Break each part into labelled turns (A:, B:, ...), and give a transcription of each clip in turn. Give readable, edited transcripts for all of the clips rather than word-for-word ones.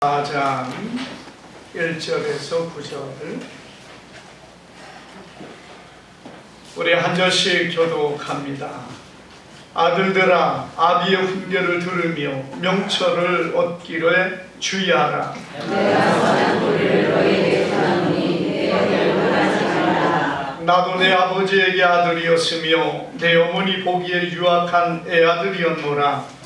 A: 4장 1절에서 9절 우리 한 절씩 교독합니다. 아들들아 아비의 훈계를 들으며 명철을 얻기를 주의하라. 나도 내 아버지에게 아들이었으며 내 어머니 보기에 유악한 애아들이었노라.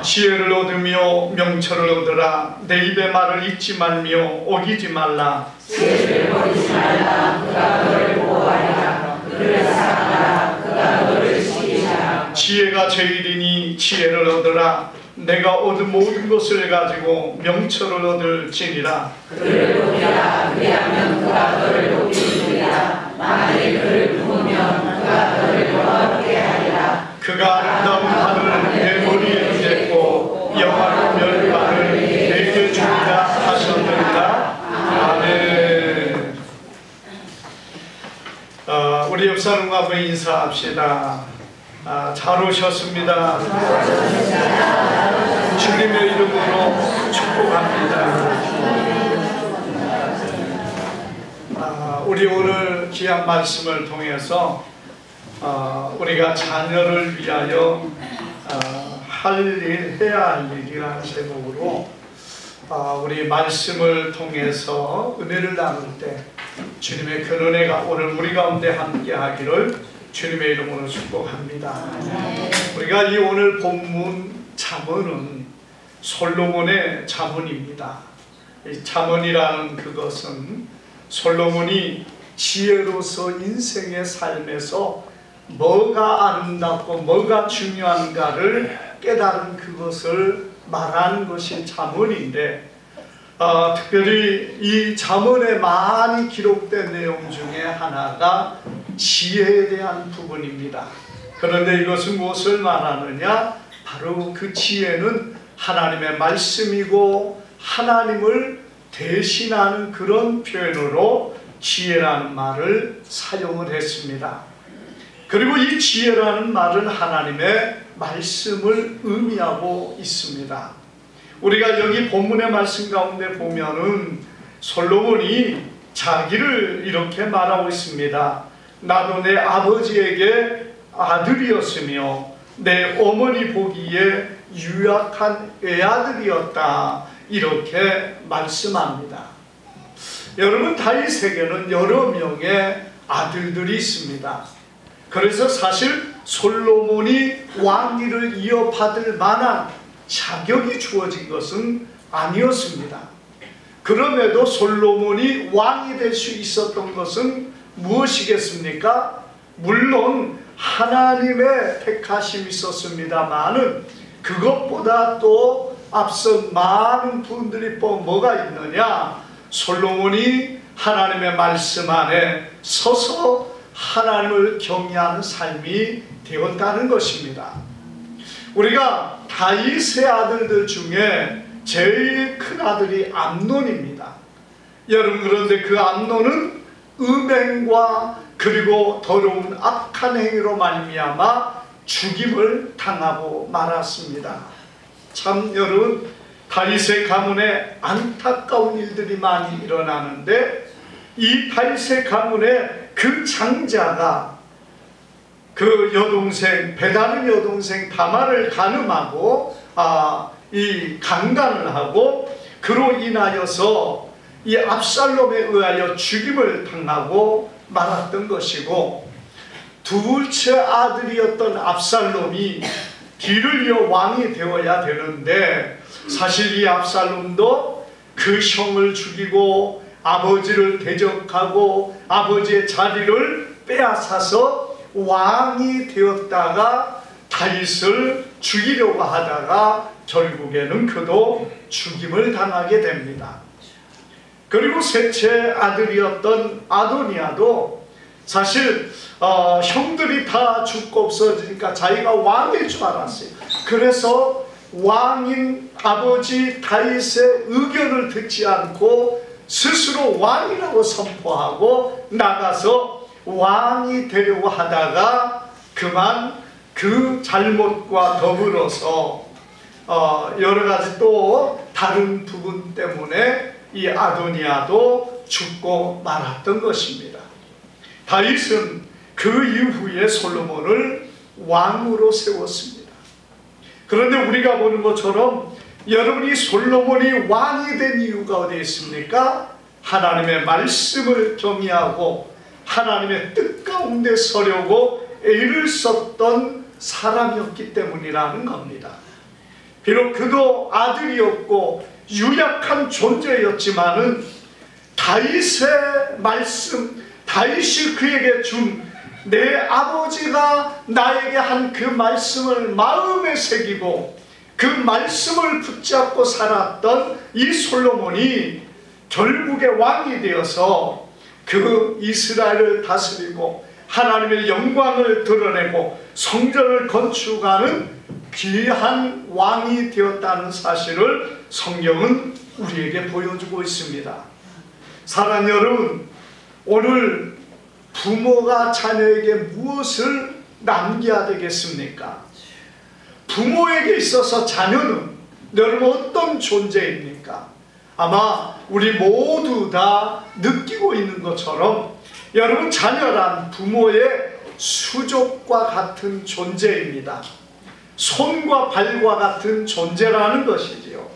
A: 지혜를 얻으며 명철을 얻으라. 내 입의 말을 잊지 말며 어기지 말라.
B: 지혜를 버리지 말라. 그가 너를 보호하리라. 그를 사랑하라. 그가 너를 지키리라.
A: 지혜가 제일이니 지혜를 얻으라. 내가 얻은 모든 것을 가지고 명철을 얻을지니라.
B: 그를 높이라. 그리하면 그가 너를 높이리라. 만일 그를 품으면 그가 너를 영화롭게 하리라.
A: 그가 아름다운 하늘을 내 머리에 댔고 영화로운 멸관을 내게 주리라 하셨느니라. 아멘. 우리 옆 사람과 한번 인사합시다. 잘 오셨습니다. 주님의 이름으로 축복합니다. 우리 오늘 귀한 말씀을 통해서 우리가 자녀를 위하여 해야 할 일이라는 제목으로 우리 말씀을 통해서 은혜를 나눌 때 주님의 그 은혜가 오늘 우리 가운데 함께 하기를 주님의 이름으로 축복합니다. 우리가 이 오늘 본문 잠언은 솔로몬의 잠언입니다. 이 잠언이라는 그것은 솔로몬이 지혜로서 인생의 삶에서 뭐가 아름답고 뭐가 중요한가를 깨달은 그것을 말하는 것이 잠언인데 특별히 이 잠언에 많이 기록된 내용 중에 하나가 지혜에 대한 부분입니다. 그런데 이것은 무엇을 말하느냐? 바로 그 지혜는 하나님의 말씀이고 하나님을 대신하는 그런 표현으로 지혜라는 말을 사용을 했습니다. 그리고 이 지혜라는 말은 하나님의 말씀을 의미하고 있습니다. 우리가 여기 본문의 말씀 가운데 보면은 솔로몬이 자기를 이렇게 말하고 있습니다. 나도 내 아버지에게 아들이었으며 내 어머니 보기에 유약한 애아들이었다. 이렇게 말씀합니다. 여러분, 다윗에게는 여러 명의 아들들이 있습니다. 그래서 사실 솔로몬이 왕위를 이어받을 만한 자격이 주어진 것은 아니었습니다. 그럼에도 솔로몬이 왕이 될 수 있었던 것은 무엇이겠습니까? 물론 하나님의 택하심이 있었습니다마는 그것보다 또 앞서 많은 분들이 뭐가 있느냐? 솔로몬이 하나님의 말씀 안에 서서 하나님을 경외하는 삶이 되었다는 것입니다. 우리가 다윗의 아들들 중에 제일 큰 아들이 암논입니다. 여러분, 그런데 그 암논은 음행과 그리고 더러운 악한 행위로 말미암아 죽임을 당하고 말았습니다. 참 여러분, 다윗의 가문에 안타까운 일들이 많이 일어나는데 이 다윗의 가문에 그 장자가 그 여동생 베다는 여동생 다말을 간음하고 이 강간을 하고 그로 인하여서 이 압살롬에 의하여 죽임을 당하고 말았던 것이고, 둘째 아들이었던 압살롬이 뒤를 이어 왕이 되어야 되는데 사실 이 압살롬도 그 형을 죽이고 아버지를 대적하고 아버지의 자리를 빼앗아서 왕이 되었다가 다윗을 죽이려고 하다가 결국에는 그도 죽임을 당하게 됩니다. 그리고 셋째 아들이었던 아도니아도 사실 형들이 다 죽고 없어지니까 자기가 왕일 줄 알았어요. 그래서 왕인 아버지 다윗의 의견을 듣지 않고 스스로 왕이라고 선포하고 나가서 왕이 되려고 하다가 그만 그 잘못과 더불어서 여러 가지 또 다른 부분 때문에 이 아도니아도 죽고 말았던 것입니다. 다윗은 그 이후에 솔로몬을 왕으로 세웠습니다. 그런데 우리가 보는 것처럼 여러분이 솔로몬이 왕이 된 이유가 어디에 있습니까? 하나님의 말씀을 경외하고 하나님의 뜻 가운데 서려고 애를 썼던 사람이었기 때문이라는 겁니다. 비록 그도 아들이었고 유약한 존재였지만은 다윗의 말씀, 다윗이 그에게 준 내 아버지가 나에게 한 그 말씀을 마음에 새기고 그 말씀을 붙잡고 살았던 이 솔로몬이 결국에 왕이 되어서 그 이스라엘을 다스리고 하나님의 영광을 드러내고 성전을 건축하는 귀한 왕이 되었다는 사실을 성경은 우리에게 보여주고 있습니다. 사랑하는 여러분, 오늘 부모가 자녀에게 무엇을 남겨야 되겠습니까? 부모에게 있어서 자녀는 여러분 어떤 존재입니까? 아마 우리 모두 다 느끼고 있는 것처럼 여러분 자녀란 부모의 수족과 같은 존재입니다. 손과 발과 같은 존재라는 것이지요.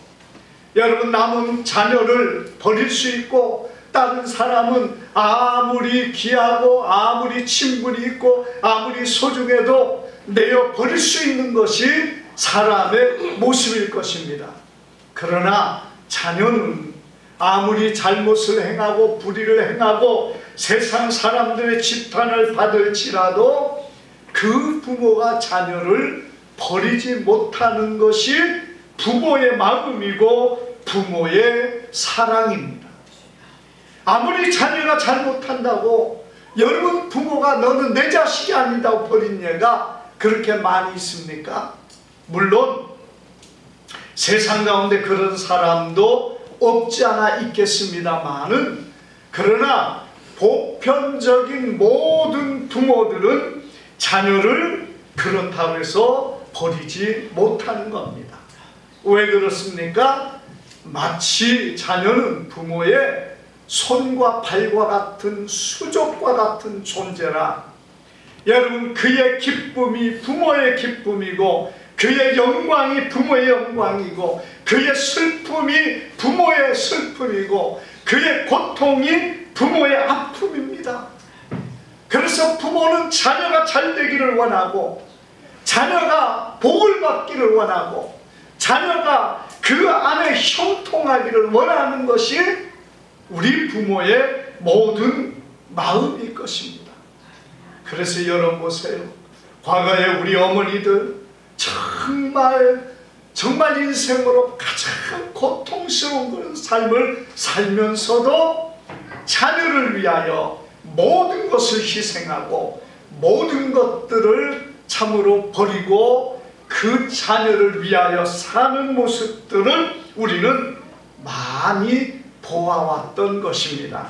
A: 여러분 남은 자녀를 버릴 수 있고 다른 사람은 아무리 귀하고 아무리 친분이 있고 아무리 소중해도 내어 버릴 수 있는 것이 사람의 모습일 것입니다. 그러나 자녀는 아무리 잘못을 행하고 불의를 행하고 세상 사람들의 지탄을 받을지라도 그 부모가 자녀를 버리지 못하는 것이 부모의 마음이고 부모의 사랑입니다. 아무리 자녀가 잘못한다고 여러분 부모가 너는 내 자식이 아니다고 버린 예가 그렇게 많이 있습니까? 물론 세상 가운데 그런 사람도 없지 않아 있겠습니다만은 그러나 보편적인 모든 부모들은 자녀를 그렇다고 해서 버리지 못하는 겁니다. 왜 그렇습니까? 마치 자녀는 부모의 손과 발과 같은 수족과 같은 존재라 여러분 그의 기쁨이 부모의 기쁨이고 그의 영광이 부모의 영광이고 그의 슬픔이 부모의 슬픔이고 그의 고통이 부모의 아픔입니다. 그래서 부모는 자녀가 잘 되기를 원하고 자녀가 복을 받기를 원하고 자녀가 그 안에 형통하기를 원하는 것이 우리 부모의 모든 마음일 것입니다. 그래서 여러분 보세요. 과거에 우리 어머니들 정말 인생으로 가장 고통스러운 그런 삶을 살면서도 자녀를 위하여 모든 것을 희생하고 모든 것들을 참으로 버리고 그 자녀를 위하여 사는 모습들을 우리는 많이 보아왔던 것입니다.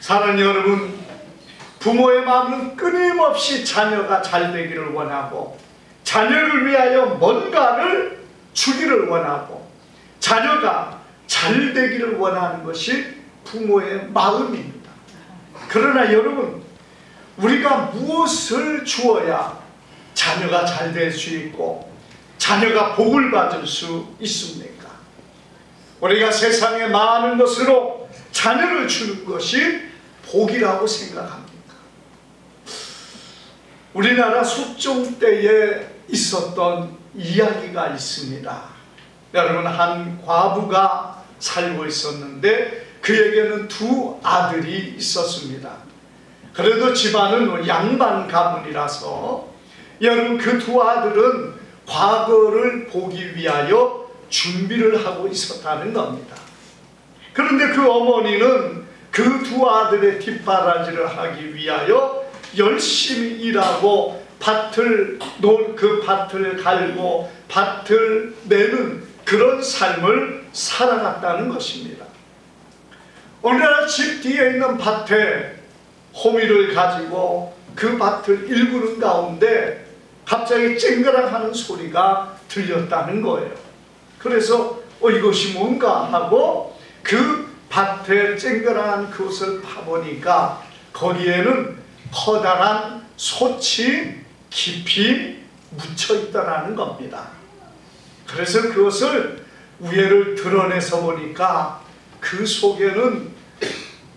A: 사랑하는 여러분, 부모의 마음은 끊임없이 자녀가 잘 되기를 원하고 자녀를 위하여 뭔가를 주기를 원하고 자녀가 잘 되기를 원하는 것이 부모의 마음입니다. 그러나 여러분, 우리가 무엇을 주어야 자녀가 잘 될 수 있고 자녀가 복을 받을 수 있습니까? 우리가 세상에 많은 것으로 자녀를 주는 것이 복이라고 생각합니다. 우리나라 숙종 때에 있었던 이야기가 있습니다. 여러분, 한 과부가 살고 있었는데 그에게는 두 아들이 있었습니다. 그래도 집안은 양반 가문이라서 여러분 그 두 아들은 과거를 보기 위하여 준비를 하고 있었다는 겁니다. 그런데 그 어머니는 그 두 아들의 뒷바라지를 하기 위하여 열심히 일하고 그 밭을 갈고 밭을 내는 그런 삶을 살아갔다는 것입니다. 어느 날 집 뒤에 있는 밭에 호미를 가지고 그 밭을 일구는 가운데 갑자기 쨍그랑하는 소리가 들렸다는 거예요. 그래서 이것이 뭔가 하고 그 밭에 쨍그랑한 그것을 파보니까 거기에는 커다란 솥이 깊이 묻혀 있더라는 겁니다. 그래서 그것을 위에를 드러내서 보니까 그 속에는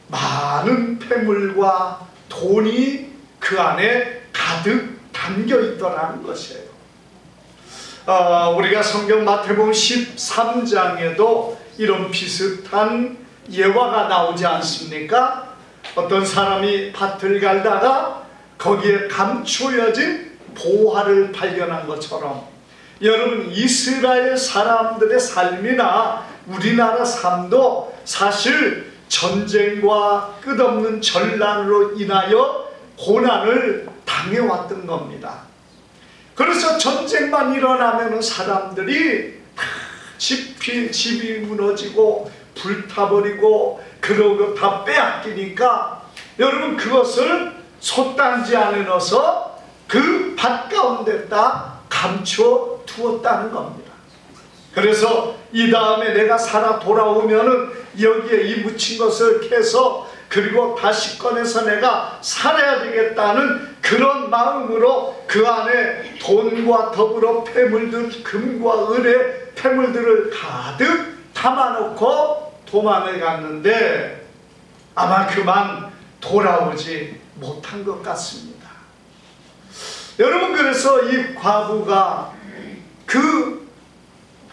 A: 많은 폐물과 돈이 그 안에 가득 담겨 있더라는 것이에요. 우리가 성경 마태복음 13장에도 이런 비슷한 예화가 나오지 않습니까? 어떤 사람이 밭을 갈다가 거기에 감추어진 보화를 발견한 것처럼 여러분, 이스라엘 사람들의 삶이나 우리나라 삶도 사실 전쟁과 끝없는 전란으로 인하여 고난을 당해왔던 겁니다. 그래서 전쟁만 일어나면 사람들이 다 집이 무너지고 불타버리고 그러고 다 빼앗기니까 여러분, 그것을 솥단지 안에 넣어서 그 밭 가운데다 감추어 두었다는 겁니다. 그래서 이 다음에 내가 살아 돌아오면은 여기에 이 묻힌 것을 캐서 그리고 다시 꺼내서 내가 살아야 되겠다는 그런 마음으로 그 안에 돈과 더불어 폐물들, 금과 은의 폐물들을 가득 담아놓고 도망을 갔는데 아마 그만 돌아오지 못한 것 같습니다. 여러분, 그래서 이 과부가 그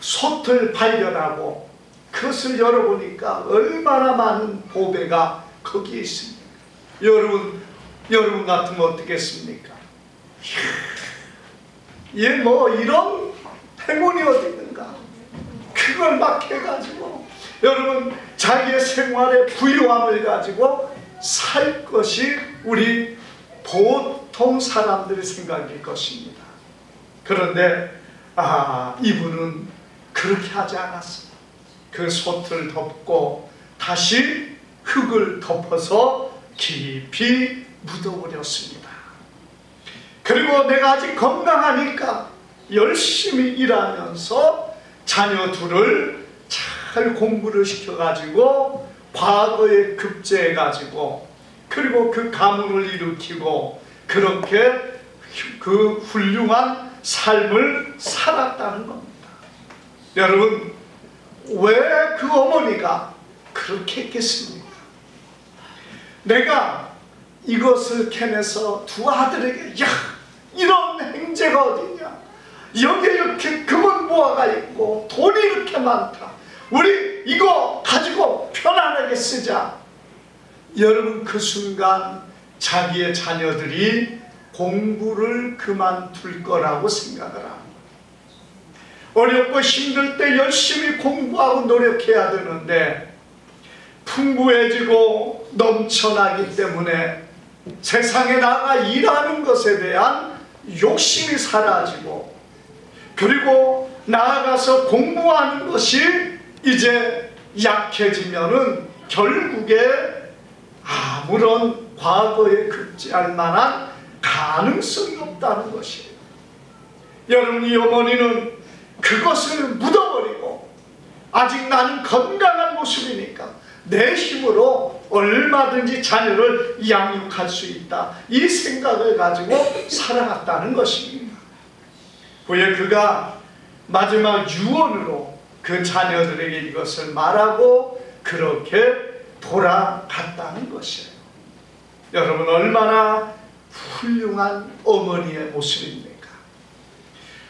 A: 솥을 발견하고 그것을 열어보니까 얼마나 많은 보배가 거기에 있습니다. 여러분 같으면 어떻겠습니까? 얘 뭐 이런 행운이 어디 있는가? 그걸 막 해가지고 여러분, 자기의 생활의 부유함을 가지고 살 것이 우리 보통 사람들의 생각일 것입니다. 그런데 이분은 그렇게 하지 않았습니다. 그 솥을 덮고 다시 흙을 덮어서 깊이 묻어버렸습니다. 그리고 내가 아직 건강하니까 열심히 일하면서 자녀 둘을 잘 공부를 시켜가지고 과거에 급제해가지고 그리고 그 가문을 일으키고 그렇게 그 훌륭한 삶을 살았다는 겁니다. 여러분, 왜 그 어머니가 그렇게 했겠습니까? 내가 이것을 캐내서 두 아들에게 이런 행제가 어딨냐, 여기에 이렇게 금은 보화가 있고 돈이 이렇게 많다, 우리 이거 가지고 편안하게 쓰자. 여러분, 그 순간 자기의 자녀들이 공부를 그만둘 거라고 생각을 합니다. 어렵고 힘들 때 열심히 공부하고 노력해야 되는데 풍부해지고 넘쳐나기 때문에 세상에 나가 일하는 것에 대한 욕심이 사라지고 그리고 나아가서 공부하는 것이 이제 약해지면은 결국에 아무런 과거에 급제할 만한 가능성이 없다는 것이에요. 여러분, 이 어머니는 그것을 묻어버리고 아직 나는 건강한 모습이니까 내 힘으로 얼마든지 자녀를 양육할 수 있다, 이 생각을 가지고 살아갔다는 것입니다. 후에 그가 마지막 유언으로 그 자녀들에게 이것을 말하고 그렇게 돌아갔다는 것이에요. 여러분, 얼마나 훌륭한 어머니의 모습입니까?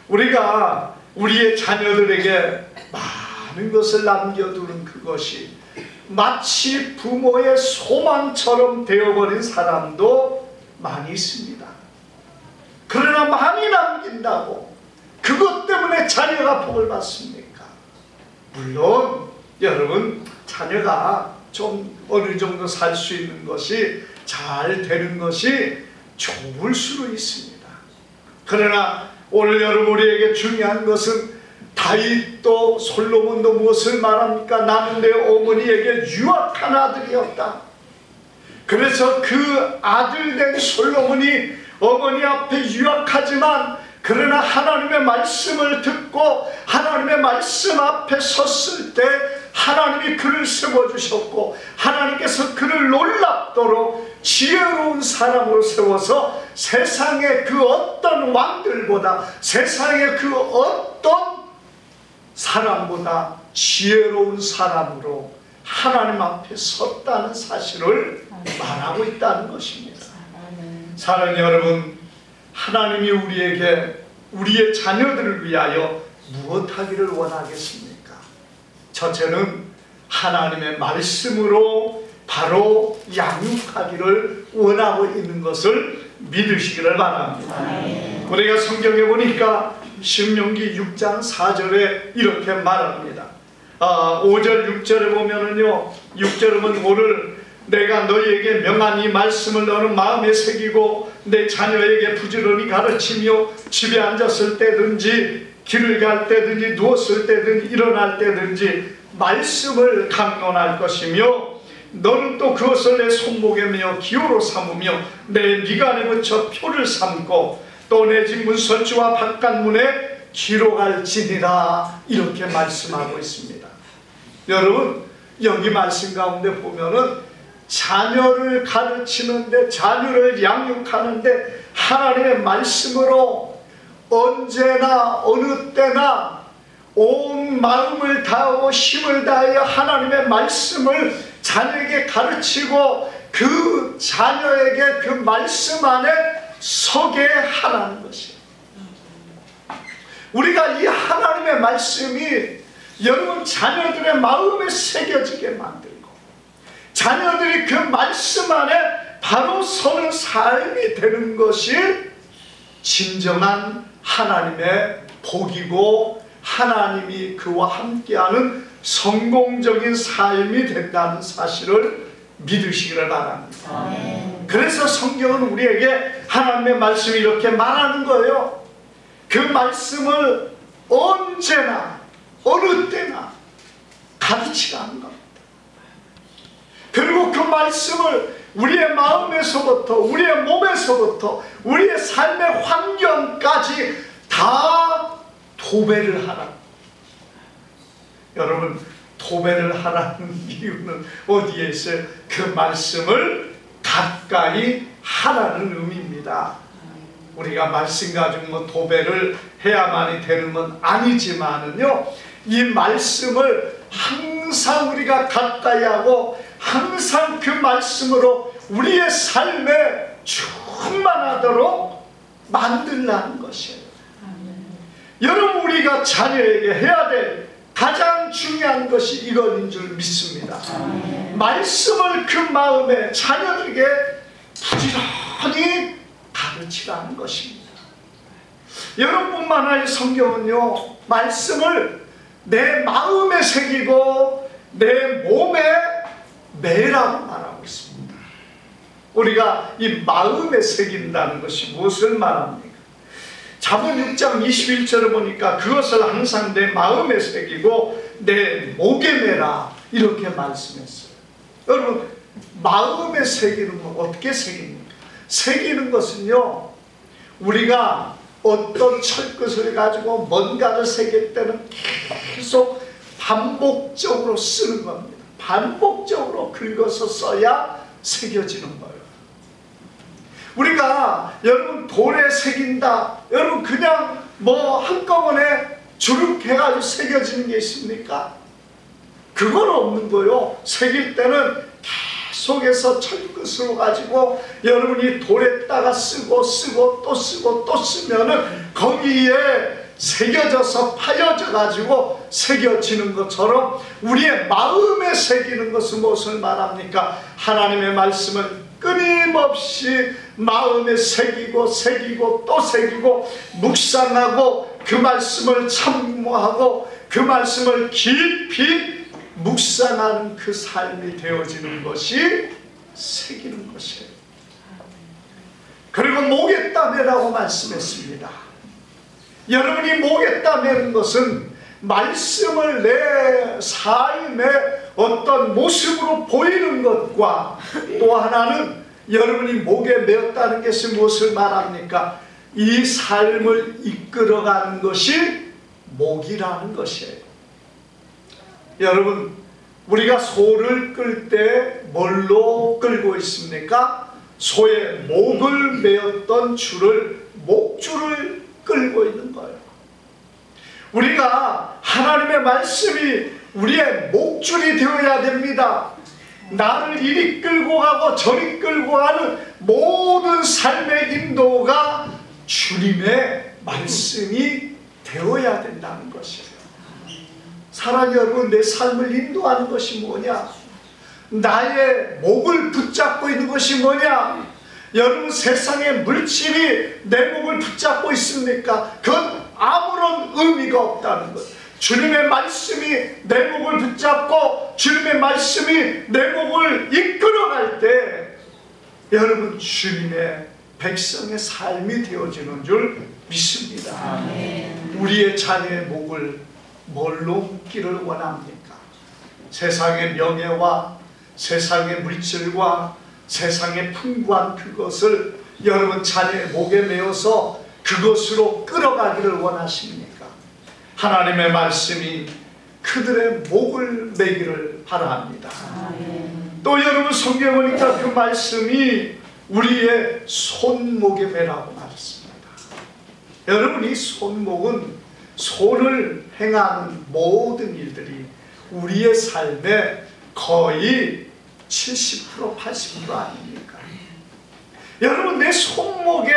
A: 우리가 우리의 자녀들에게 많은 것을 남겨두는 그것이 마치 부모의 소망처럼 되어버린 사람도 많이 있습니다. 그러나 많이 남긴다고 그것 때문에 자녀가 복을 받습니까? 물론 여러분, 자녀가 좀 어느 정도 살 수 있는 것이 잘 되는 것이 좋을 수도 있습니다. 그러나 오늘 여러분, 우리에게 중요한 것은 다윗도 솔로몬도 무엇을 말합니까? 나는 내 어머니에게 유악한 아들이었다. 그래서 그 아들된 솔로몬이 어머니 앞에 유약하지만 그러나 하나님의 말씀을 듣고 하나님의 말씀 앞에 섰을 때 하나님이 그를 세워주셨고 하나님께서 그를 놀랍도록 지혜로운 사람으로 세워서 세상의 그 어떤 왕들보다 세상의 그 어떤 사람보다 지혜로운 사람으로 하나님 앞에 섰다는 사실을 말하고 있다는 것입니다. 사랑하는 여러분, 하나님이 우리에게 우리의 자녀들을 위하여 무엇하기를 원하겠습니까? 첫째는 하나님의 말씀으로 바로 양육하기를 원하고 있는 것을 믿으시기를 바랍니다. 우리가 성경에 보니까 신명기 6장 4절에 이렇게 말합니다. 5절 6절에 보면은요, 6절에 보면 오늘 내가 너희에게 명한 이 말씀을 너는 마음에 새기고 내 자녀에게 부지런히 가르치며 집에 앉았을 때든지 길을 갈 때든지 누웠을 때든지 일어날 때든지 말씀을 강론할 것이며 너는 또 그것을 내 손목에 메어 기호로 삼으며 내 미간에 붙여 표를 삼고 또 내 집 문설주와 바깥문에 기록할지니라 이렇게 말씀하고 있습니다. 여러분, 여기 말씀 가운데 보면은 자녀를 가르치는데 자녀를 양육하는데 하나님의 말씀으로 언제나 어느 때나 온 마음을 다하고 힘을 다하여 하나님의 말씀을 자녀에게 가르치고 그 자녀에게 그 말씀 안에 서게 하라는 것이에요. 우리가 이 하나님의 말씀이 여러분 자녀들의 마음에 새겨지게 만들고 자녀들이 그 말씀 안에 바로 서는 삶이 되는 것이 진정한 하나님의 복이고 하나님이 그와 함께하는 성공적인 삶이 된다는 사실을 믿으시기를 바랍니다. 그래서 성경은 우리에게 하나님의 말씀이 이렇게 말하는 거예요. 그 말씀을 언제나 어느 때나 가르치라는 겁니다. 그리고 그 말씀을 우리의 마음에서부터 우리의 몸에서부터 우리의 삶의 환경까지 다 도배를 하라. 여러분, 도배를 하라는 이유는 어디에 있어요? 그 말씀을 가까이 하라는 의미입니다. 우리가 말씀 가지고 뭐 도배를 해야만이 되는 건 아니지만은요, 이 말씀을 항상 우리가 가까이 하고 항상 그 말씀으로 우리의 삶에 충만하도록 만들라는 것이에요. 여러분, 우리가 자녀에게 해야 될 가장 중요한 것이 이것인 줄 믿습니다. 말씀을 그 마음에 자녀들에게 부지런히 가르치라는 것입니다. 여러분뿐만 아니라 성경은요, 말씀을 내 마음에 새기고 내 몸에 매라고 말하고 있습니다. 우리가 이 마음에 새긴다는 것이 무엇을 말합니까? 잠언 6장 21절을 보니까 그것을 항상 내 마음에 새기고 내 목에 매라 이렇게 말씀했어요. 여러분, 마음에 새기는 건 어떻게 새깁니까? 새기는 것은요, 우리가 어떤 철끝을 가지고 뭔가를 새길 때는 계속 반복적으로 쓰는 겁니다. 반복적으로 긁어서 써야 새겨지는 거예요. 우리가 여러분 돌에 새긴다, 여러분 그냥 뭐 한꺼번에 주룩해가지고 새겨지는 게 있습니까? 그건 없는 거요. 새길 때는 계속해서 철끝으로 가지고 여러분이 돌에다가 쓰고 또 쓰고 또 쓰면은 거기에 새겨져서 파여져 가지고 새겨지는 것처럼 우리의 마음에 새기는 것은 무엇을 말합니까? 하나님의 말씀을 끊임없이 마음에 새기고 또 새기고 묵상하고 그 말씀을 참모하고 그 말씀을 깊이 묵상하는 그 삶이 되어지는 것이 새기는 것이에요. 그리고 목에 땀이라고 말씀했습니다. 여러분이 목에 땀이라는 것은 말씀을 내 삶에 어떤 모습으로 보이는 것과 또 하나는 여러분이 목에 메었다는 것이 무엇을 말합니까? 이 삶을 이끌어가는 것이 목이라는 것이에요. 여러분, 우리가 소를 끌 때 뭘로 끌고 있습니까? 소의 목을 메었던 줄을, 목줄을 끌고 있는 거예요. 우리가 하나님의 말씀이 우리의 목줄이 되어야 됩니다. 나를 이리 끌고 가고 저리 끌고 가는 모든 삶의 인도가 주님의 말씀이 되어야 된다는 것이에요. 사랑하는 여러분, 내 삶을 인도하는 것이 뭐냐? 나의 목을 붙잡고 있는 것이 뭐냐? 여러분, 세상의 물질이 내 목을 붙잡고 있습니까? 그건 아무런 의미가 없다는 것. 주님의 말씀이 내 목을 붙잡고 주님의 말씀이 내 목을 이끌어갈 때 여러분, 주님의 백성의 삶이 되어지는 줄 믿습니다. 아멘. 우리의 자녀의 목을 뭘로 묶기를 원합니까? 세상의 명예와 세상의 물질과 세상의 풍부한 그것을 여러분 자녀의 목에 메어서 그것으로 끌어가기를 원하십니까? 하나님의 말씀이 그들의 목을 매기를 바랍니다. 또 여러분, 성경에 보니까 그 말씀이 우리의 손목에 매라고 말했습니다. 여러분, 이 손목은 손을 행하는 모든 일들이 우리의 삶의 거의 70% 80% 아닙니까? 여러분, 내 손목에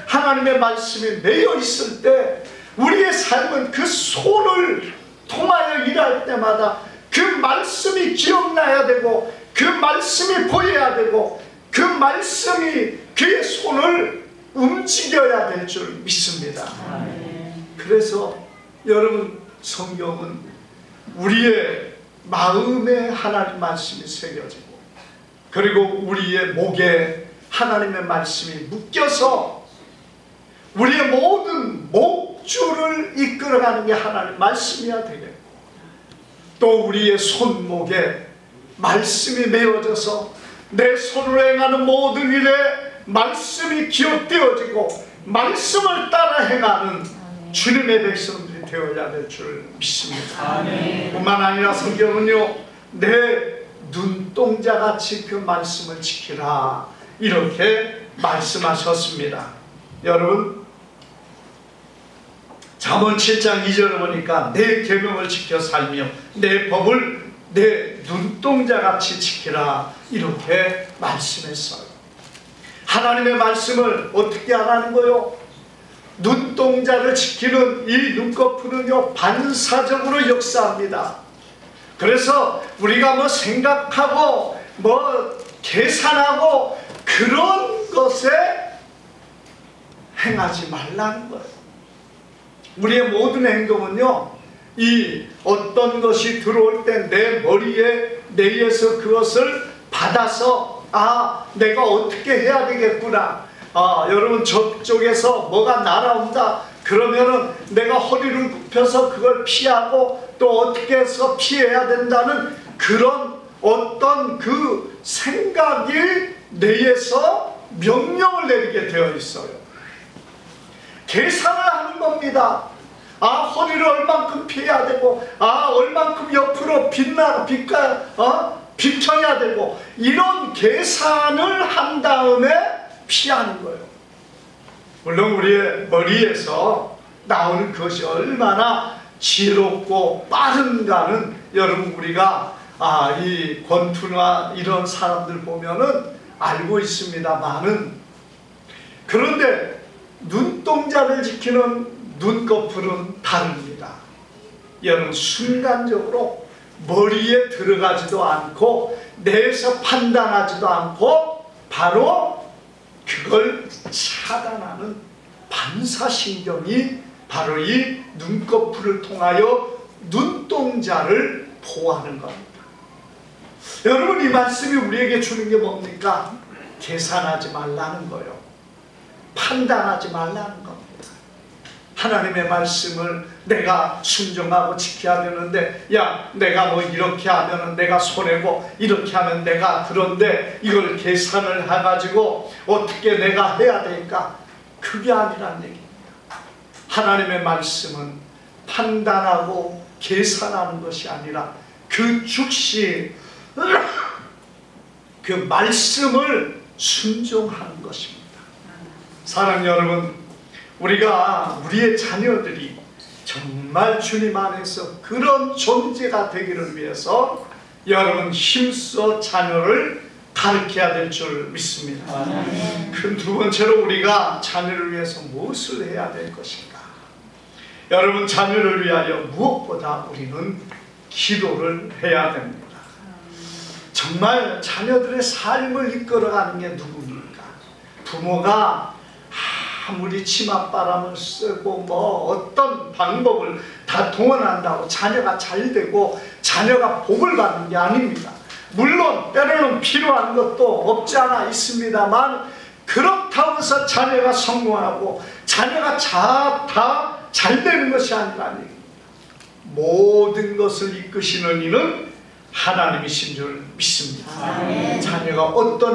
A: 하나님의 말씀이 매여 있을 때 우리의 삶은 그 손을 통하여 일할 때마다 그 말씀이 기억나야 되고 그 말씀이 보여야 되고 그 말씀이 그의 손을 움직여야 될 줄 믿습니다. 그래서 여러분, 성경은 우리의 마음에 하나님 말씀이 새겨지고 그리고 우리의 목에 하나님의 말씀이 묶여서 우리의 모든 목줄을 이끌어가는 게 하나님 말씀이어야 되겠고 또 우리의 손목에 말씀이 메어져서 내 손으로 행하는 모든 일에 말씀이 기억되어지고 말씀을 따라 행하는 주님의 백성들이 되어야 될 줄 믿습니다. 뿐만 아니라 성경은요, 내 눈동자같이 그 말씀을 지키라 이렇게 말씀하셨습니다. 여러분, 잠언 7장 2절을 보니까 내 계명을 지켜 살며 내 법을 내 눈동자같이 지키라 이렇게 말씀했어요. 하나님의 말씀을 어떻게 하라는 거요? 눈동자를 지키는 이 눈꺼풀은요, 반사적으로 역사합니다. 그래서 우리가 뭐 생각하고 뭐 계산하고 그런 것에 행하지 말라는 거예요. 우리의 모든 행동은요, 이 어떤 것이 들어올 때 내 머리에 내에서 그것을 받아서 내가 어떻게 해야 되겠구나. 여러분, 저쪽에서 뭐가 날아온다 그러면은 내가 허리를 굽혀서 그걸 피하고 또 어떻게 해서 피해야 된다는 그런 어떤 그 생각이 내에서 명령을 내리게 되어 있어요. 계산을 하는 겁니다. 허리를 얼만큼 피해야 되고 얼만큼 옆으로 비켜야 되고 이런 계산을 한 다음에 피하는 거예요. 물론 우리의 머리에서 나오는 것이 얼마나 지혜롭고 빠른가는 여러분 우리가 이 권투나 이런 사람들 보면은 알고 있습니다만은, 그런데 눈동자를 지키는 눈꺼풀은 다릅니다. 여러분, 순간적으로 머리에 들어가지도 않고 뇌에서 판단하지도 않고 바로 그걸 차단하는 반사신경이 바로 이 눈꺼풀을 통하여 눈동자를 보호하는 겁니다. 여러분, 이 말씀이 우리에게 주는 게 뭡니까? 계산하지 말라는 거예요. 판단하지 말라는 겁니다. 하나님의 말씀을 내가 순종하고 지켜야 되는데, 야, 내가 뭐 이렇게 하면은 내가 손해고 이렇게 하면 내가 그런데 이걸 계산을 해가지고 어떻게 내가 해야 될까? 그게 아니란 얘기입니다. 하나님의 말씀은 판단하고 계산하는 것이 아니라 그 즉시 그 말씀을 순종하는 것입니다. 사랑하는 여러분, 우리가 우리의 자녀들이 정말 주님 안에서 그런 존재가 되기를 위해서 여러분 힘써 자녀를 가르쳐야 될 줄 믿습니다. 그 두 번째로 우리가 자녀를 위해서 무엇을 해야 될 것인가? 여러분, 자녀를 위하여 무엇보다 우리는 기도를 해야 됩니다. 정말 자녀들의 삶을 이끌어가는 게 누굽니까? 부모가 아무리 치맛바람을 쓰고 뭐 어떤 방법을 다 동원한다고 자녀가 잘 되고 자녀가 복을 받는 게 아닙니다. 물론 때로는 필요한 것도 없지 않아 있습니다만, 그렇다고 해서 자녀가 성공하고 자녀가 다 잘 되는 것이 아니라 모든 것을 이끄시는 이는 하나님이신 줄 믿습니다. 자녀가 어떤